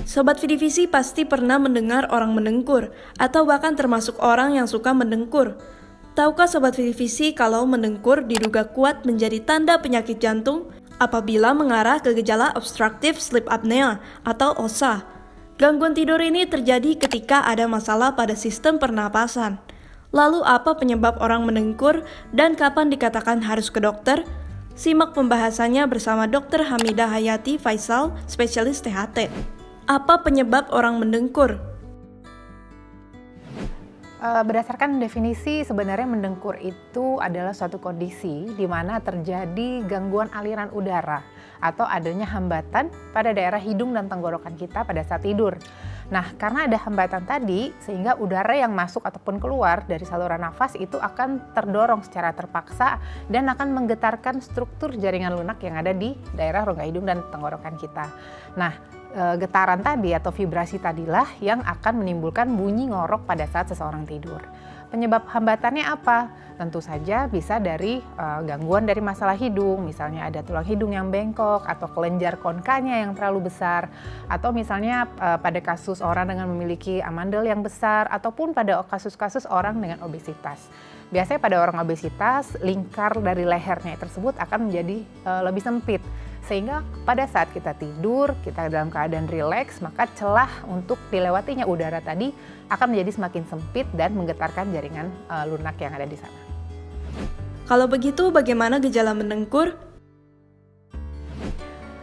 Sobat Vidivisi pasti pernah mendengar orang mendengkur, atau bahkan termasuk orang yang suka mendengkur. Tahukah Sobat Vidivisi kalau mendengkur diduga kuat menjadi tanda penyakit jantung apabila mengarah ke gejala obstructive sleep apnea atau OSA. Gangguan tidur ini terjadi ketika ada masalah pada sistem pernapasan. Lalu apa penyebab orang mendengkur dan kapan dikatakan harus ke dokter? Simak pembahasannya bersama Dr. Hamidah Hayati Faisal, spesialis THT. Apa penyebab orang mendengkur? Berdasarkan definisi, sebenarnya mendengkur itu adalah suatu kondisi di mana terjadi gangguan aliran udara atau adanya hambatan pada daerah hidung dan tenggorokan kita pada saat tidur. Nah, karena ada hambatan tadi, sehingga udara yang masuk ataupun keluar dari saluran nafas itu akan terdorong secara terpaksa dan akan menggetarkan struktur jaringan lunak yang ada di daerah rongga hidung dan tenggorokan kita. Nah, getaran tadi atau vibrasi tadilah yang akan menimbulkan bunyi ngorok pada saat seseorang tidur. Penyebab hambatannya apa? Tentu saja bisa dari gangguan dari masalah hidung, misalnya ada tulang hidung yang bengkok atau kelenjar konkanya yang terlalu besar, atau misalnya pada kasus orang dengan memiliki amandel yang besar, ataupun pada kasus-kasus orang dengan obesitas. Biasanya pada orang obesitas, lingkar dari lehernya tersebut akan menjadi lebih sempit. Sehingga pada saat kita tidur, kita dalam keadaan rileks, maka celah untuk dilewatinya udara tadi akan menjadi semakin sempit dan menggetarkan jaringan lunak yang ada di sana. Kalau begitu, bagaimana gejala mendengkur?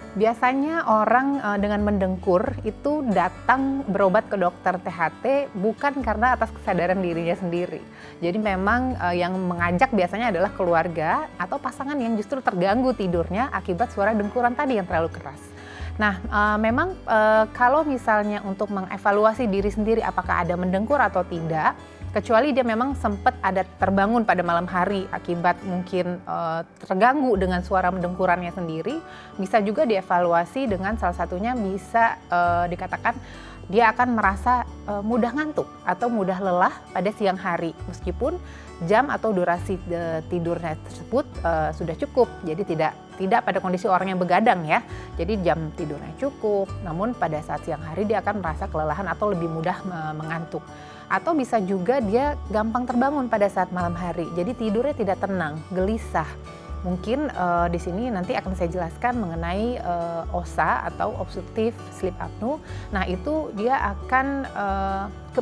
Biasanya orang dengan mendengkur itu datang berobat ke dokter THT bukan karena atas kesadaran dirinya sendiri. Jadi memang yang mengajak biasanya adalah keluarga atau pasangan yang justru terganggu tidurnya akibat suara dengkuran tadi yang terlalu keras. Nah, memang kalau misalnya untuk mengevaluasi diri sendiri apakah ada mendengkur atau tidak, kecuali dia memang sempat ada terbangun pada malam hari akibat mungkin terganggu dengan suara mendengkurannya sendiri, bisa juga dievaluasi dengan salah satunya bisa dikatakan dia akan merasa mudah ngantuk atau mudah lelah pada siang hari meskipun jam atau durasi tidurnya tersebut sudah cukup. Jadi tidak pada kondisi orang yang begadang ya. Jadi jam tidurnya cukup, namun pada saat siang hari dia akan merasa kelelahan atau lebih mudah mengantuk. Atau bisa juga dia gampang terbangun pada saat malam hari. Jadi tidurnya tidak tenang, gelisah. Mungkin di sini nanti akan saya jelaskan mengenai OSA atau obstructive sleep apnea. Nah, itu dia akan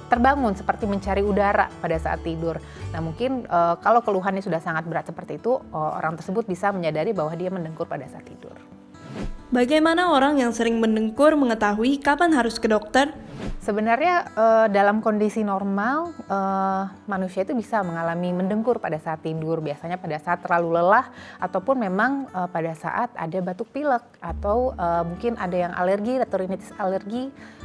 terbangun seperti mencari udara pada saat tidur. Nah, mungkin kalau keluhannya sudah sangat berat seperti itu, orang tersebut bisa menyadari bahwa dia mendengkur pada saat tidur. Bagaimana orang yang sering mendengkur mengetahui kapan harus ke dokter? Sebenarnya dalam kondisi normal manusia itu bisa mengalami mendengkur pada saat tidur, biasanya pada saat terlalu lelah ataupun memang pada saat ada batuk pilek atau mungkin ada yang alergi atau rinitis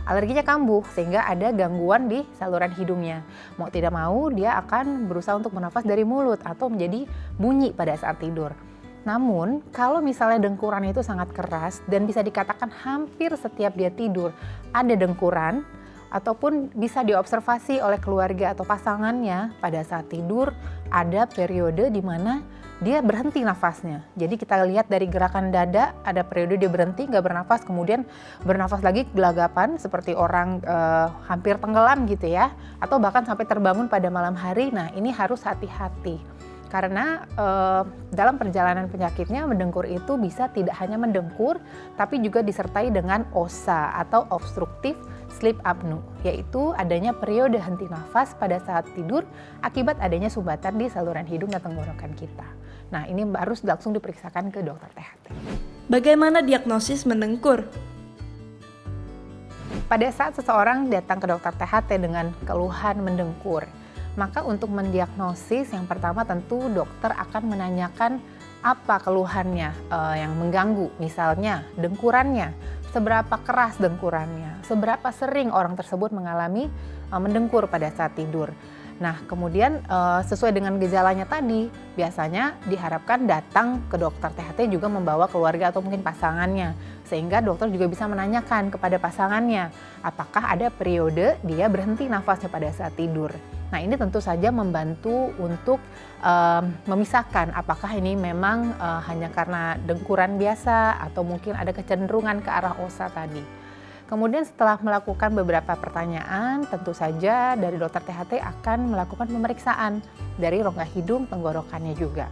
alerginya kambuh sehingga ada gangguan di saluran hidungnya. Mau tidak mau dia akan berusaha untuk bernafas dari mulut atau menjadi bunyi pada saat tidur. Namun, kalau misalnya dengkuran itu sangat keras dan bisa dikatakan hampir setiap dia tidur ada dengkuran, ataupun bisa diobservasi oleh keluarga atau pasangannya pada saat tidur ada periode di mana dia berhenti nafasnya. Jadi kita lihat dari gerakan dada ada periode dia berhenti nggak bernafas, kemudian bernafas lagi gelagapan seperti orang hampir tenggelam gitu ya, atau bahkan sampai terbangun pada malam hari. Nah, ini harus hati-hati. Karena dalam perjalanan penyakitnya mendengkur itu bisa tidak hanya mendengkur, tapi juga disertai dengan OSA atau obstructive sleep apnea, yaitu adanya periode henti nafas pada saat tidur akibat adanya sumbatan di saluran hidung dan tenggorokan kita. Nah, ini harus langsung diperiksakan ke dokter THT. Bagaimana diagnosis mendengkur? Pada saat seseorang datang ke dokter THT dengan keluhan mendengkur, maka untuk mendiagnosis yang pertama tentu dokter akan menanyakan apa keluhannya yang mengganggu, misalnya dengkurannya, seberapa keras dengkurannya, seberapa sering orang tersebut mengalami mendengkur pada saat tidur. Nah, kemudian sesuai dengan gejalanya tadi, biasanya diharapkan datang ke dokter THT juga membawa keluarga atau mungkin pasangannya, sehingga dokter juga bisa menanyakan kepada pasangannya, apakah ada periode dia berhenti nafasnya pada saat tidur. Nah, ini tentu saja membantu untuk memisahkan apakah ini memang hanya karena dengkuran biasa atau mungkin ada kecenderungan ke arah OSA tadi. Kemudian setelah melakukan beberapa pertanyaan, tentu saja dari dokter THT akan melakukan pemeriksaan dari rongga hidung, tenggorokannya juga.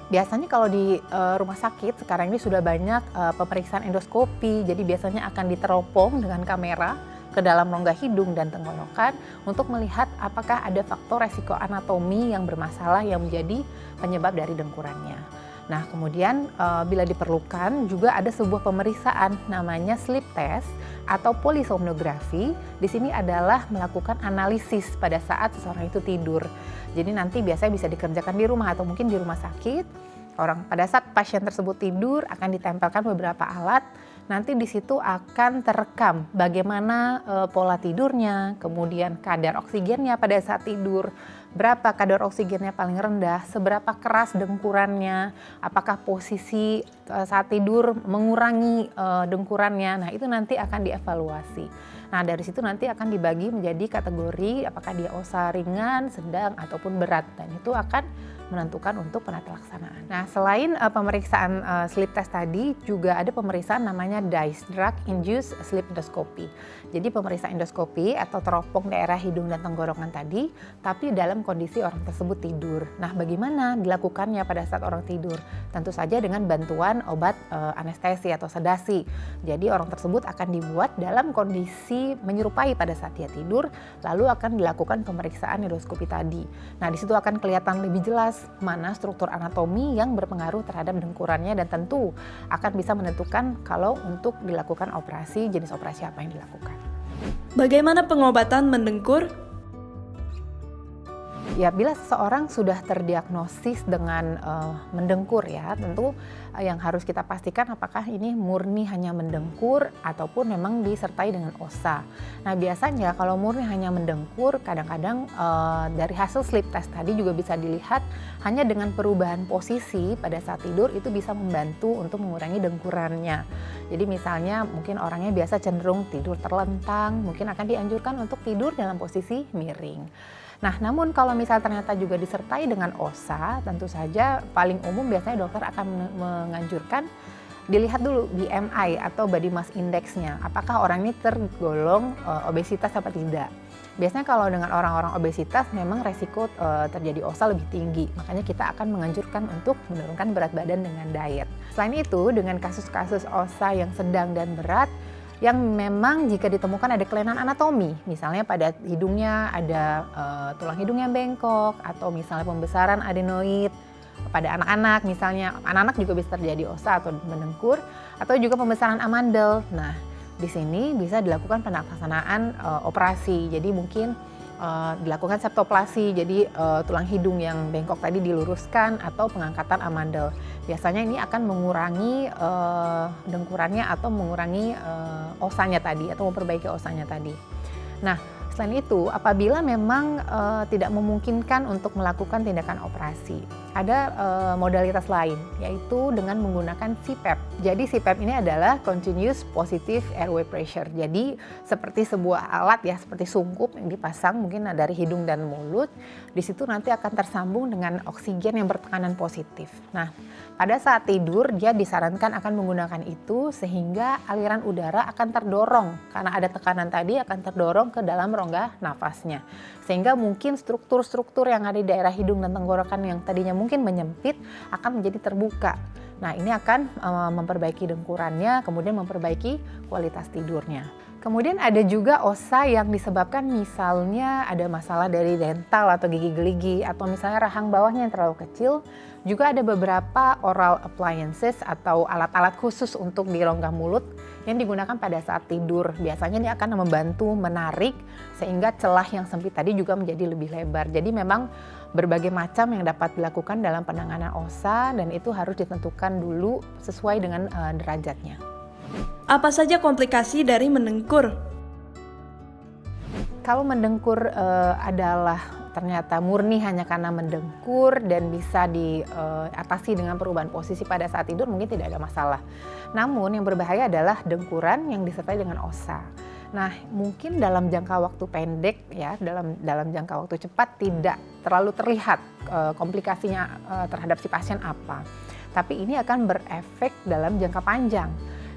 Biasanya kalau di rumah sakit sekarang ini sudah banyak pemeriksaan endoskopi, jadi biasanya akan diteropong dengan kamera ke dalam rongga hidung dan tenggorokan untuk melihat apakah ada faktor resiko anatomi yang bermasalah yang menjadi penyebab dari dengkurannya. Nah, kemudian bila diperlukan juga ada sebuah pemeriksaan namanya sleep test atau polisomnografi. Di sini adalah melakukan analisis pada saat seseorang itu tidur. Jadi nanti biasanya bisa dikerjakan di rumah atau mungkin di rumah sakit. Pada saat pasien tersebut tidur akan ditempelkan beberapa alat. Nanti di situ akan terekam bagaimana pola tidurnya, kemudian kadar oksigennya pada saat tidur, berapa kadar oksigennya paling rendah, seberapa keras dengkurannya, apakah posisi saat tidur mengurangi dengkurannya. Nah, itu nanti akan dievaluasi. Nah, dari situ nanti akan dibagi menjadi kategori apakah dia OSA ringan, sedang, ataupun berat. Dan itu akan menentukan untuk penata laksanaan. Nah, selain pemeriksaan sleep test tadi, juga ada pemeriksaan namanya DISE, Drug Induced Sleep Endoscopy. Jadi pemeriksaan endoskopi atau teropong daerah hidung dan tenggorokan tadi, tapi dalam kondisi orang tersebut tidur. Nah, bagaimana dilakukannya pada saat orang tidur? Tentu saja dengan bantuan obat anestesi atau sedasi. Jadi orang tersebut akan dibuat dalam kondisi menyerupai pada saat dia tidur, lalu akan dilakukan pemeriksaan endoskopi tadi. Nah, di situ akan kelihatan lebih jelas mana struktur anatomi yang berpengaruh terhadap dengkurannya dan tentu akan bisa menentukan kalau untuk dilakukan operasi, jenis operasi apa yang dilakukan. Bagaimana pengobatan mendengkur? Ya, bila seseorang sudah terdiagnosis dengan mendengkur ya, tentu yang harus kita pastikan apakah ini murni hanya mendengkur ataupun memang disertai dengan OSA. Nah, biasanya kalau murni hanya mendengkur, kadang-kadang dari hasil sleep test tadi juga bisa dilihat hanya dengan perubahan posisi pada saat tidur itu bisa membantu untuk mengurangi dengkurannya. Jadi misalnya mungkin orangnya biasa cenderung tidur terlentang, mungkin akan dianjurkan untuk tidur dalam posisi miring. Nah, namun kalau misal ternyata juga disertai dengan OSA, tentu saja paling umum biasanya dokter akan menganjurkan dilihat dulu BMI atau body mass index-nya. Apakah orang ini tergolong obesitas atau tidak. Biasanya kalau dengan orang-orang obesitas memang resiko terjadi OSA lebih tinggi. Makanya kita akan menganjurkan untuk menurunkan berat badan dengan diet. Selain itu, dengan kasus-kasus OSA yang sedang dan berat, yang memang jika ditemukan ada kelainan anatomi, misalnya pada hidungnya ada tulang hidung yang bengkok, atau misalnya pembesaran adenoid pada anak-anak, misalnya anak-anak juga bisa terjadi OSA atau mendengkur, atau juga pembesaran amandel. Nah, di sini bisa dilakukan pelaksanaan operasi, jadi mungkin dilakukan septoplasi, jadi tulang hidung yang bengkok tadi diluruskan atau pengangkatan amandel. Biasanya ini akan mengurangi dengkurannya atau mengurangi osanya tadi atau memperbaiki osanya tadi. Nah, selain itu apabila memang tidak memungkinkan untuk melakukan tindakan operasi, ada modalitas lain yaitu dengan menggunakan CPAP. Jadi CPAP ini adalah Continuous Positive Airway Pressure. Jadi seperti sebuah alat ya, seperti sungkup yang dipasang mungkin dari hidung dan mulut. Di situ nanti akan tersambung dengan oksigen yang bertekanan positif. Nah, pada saat tidur dia disarankan akan menggunakan itu sehingga aliran udara akan terdorong karena ada tekanan tadi akan terdorong ke dalam rongga nafasnya. Sehingga mungkin struktur-struktur yang ada di daerah hidung dan tenggorokan yang tadinya mungkin menyempit akan menjadi terbuka. Nah, ini akan memperbaiki dengkurannya, kemudian memperbaiki kualitas tidurnya. Kemudian ada juga OSA yang disebabkan misalnya ada masalah dari dental atau gigi geligi atau misalnya rahang bawahnya yang terlalu kecil. Juga ada beberapa oral appliances atau alat-alat khusus untuk di rongga mulut yang digunakan pada saat tidur. Biasanya ini akan membantu menarik sehingga celah yang sempit tadi juga menjadi lebih lebar. Jadi memang berbagai macam yang dapat dilakukan dalam penanganan OSA dan itu harus ditentukan dulu sesuai dengan derajatnya. Apa saja komplikasi dari mendengkur? Kalau mendengkur adalah ternyata murni hanya karena mendengkur dan bisa diatasi dengan perubahan posisi pada saat tidur, mungkin tidak ada masalah. Namun yang berbahaya adalah dengkuran yang disertai dengan OSA. Nah, mungkin dalam jangka waktu pendek ya, dalam jangka waktu cepat tidak terlalu terlihat komplikasinya terhadap si pasien apa. Tapi ini akan berefek dalam jangka panjang.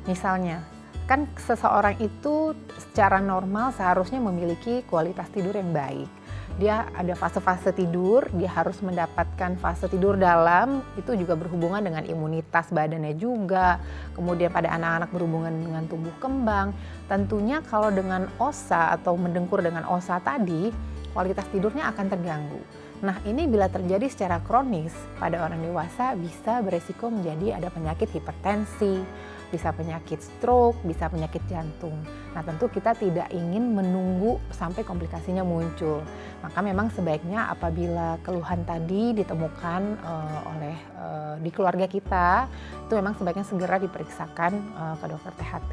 Misalnya, kan seseorang itu secara normal seharusnya memiliki kualitas tidur yang baik. Dia ada fase-fase tidur, dia harus mendapatkan fase tidur dalam, itu juga berhubungan dengan imunitas badannya juga. Kemudian pada anak-anak berhubungan dengan tumbuh kembang. Tentunya kalau dengan OSA atau mendengkur dengan OSA tadi, kualitas tidurnya akan terganggu. Nah, ini bila terjadi secara kronis pada orang dewasa bisa beresiko menjadi ada penyakit hipertensi, bisa penyakit stroke, bisa penyakit jantung. Nah, tentu kita tidak ingin menunggu sampai komplikasinya muncul. Maka memang sebaiknya apabila keluhan tadi ditemukan di keluarga kita, itu memang sebaiknya segera diperiksakan ke dokter THT.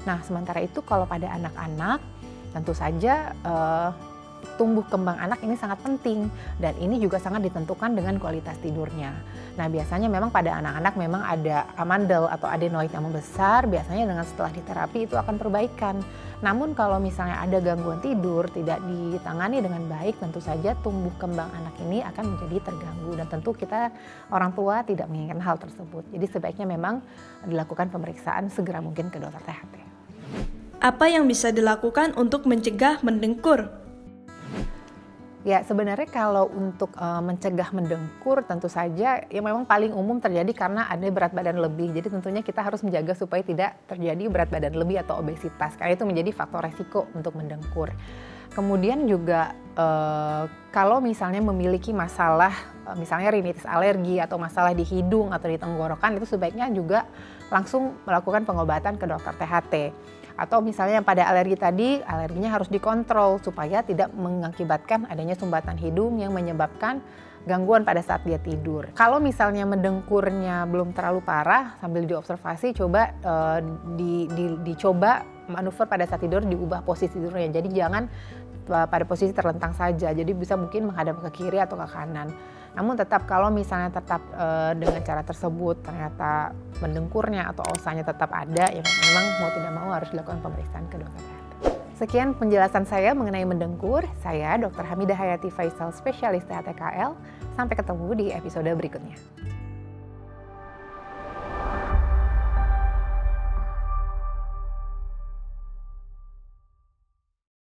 Nah, sementara itu kalau pada anak-anak, tentu saja tumbuh kembang anak ini sangat penting dan ini juga sangat ditentukan dengan kualitas tidurnya. Nah, biasanya memang pada anak-anak memang ada amandel atau adenoid yang membesar, biasanya dengan setelah diterapi itu akan perbaikan. Namun kalau misalnya ada gangguan tidur tidak ditangani dengan baik, tentu saja tumbuh kembang anak ini akan menjadi terganggu dan tentu kita orang tua tidak menginginkan hal tersebut. Jadi sebaiknya memang dilakukan pemeriksaan segera mungkin ke dokter THT. Apa yang bisa dilakukan untuk mencegah mendengkur? Ya, sebenarnya kalau untuk mencegah mendengkur tentu saja yang memang paling umum terjadi karena ada berat badan lebih. Jadi tentunya kita harus menjaga supaya tidak terjadi berat badan lebih atau obesitas. Karena itu menjadi faktor resiko untuk mendengkur. Kemudian juga kalau misalnya memiliki masalah misalnya rinitis alergi atau masalah di hidung atau di tenggorokan, itu sebaiknya juga langsung melakukan pengobatan ke dokter THT. Atau misalnya yang pada alergi tadi, alerginya harus dikontrol supaya tidak mengakibatkan adanya sumbatan hidung yang menyebabkan gangguan pada saat dia tidur. Kalau misalnya mendengkurnya belum terlalu parah, sambil diobservasi coba dicoba manuver pada saat tidur, diubah posisi tidurnya. Jadi jangan pada posisi terlentang saja, jadi bisa mungkin menghadap ke kiri atau ke kanan. Namun tetap kalau misalnya tetap dengan cara tersebut ternyata mendengkurnya atau osanya tetap ada, ya memang mau tidak mau harus dilakukan pemeriksaan ke dokter THT. Sekian penjelasan saya mengenai mendengkur. Saya Dr. Hamidah Hayati Faisal, spesialis THT KL. Sampai ketemu di episode berikutnya.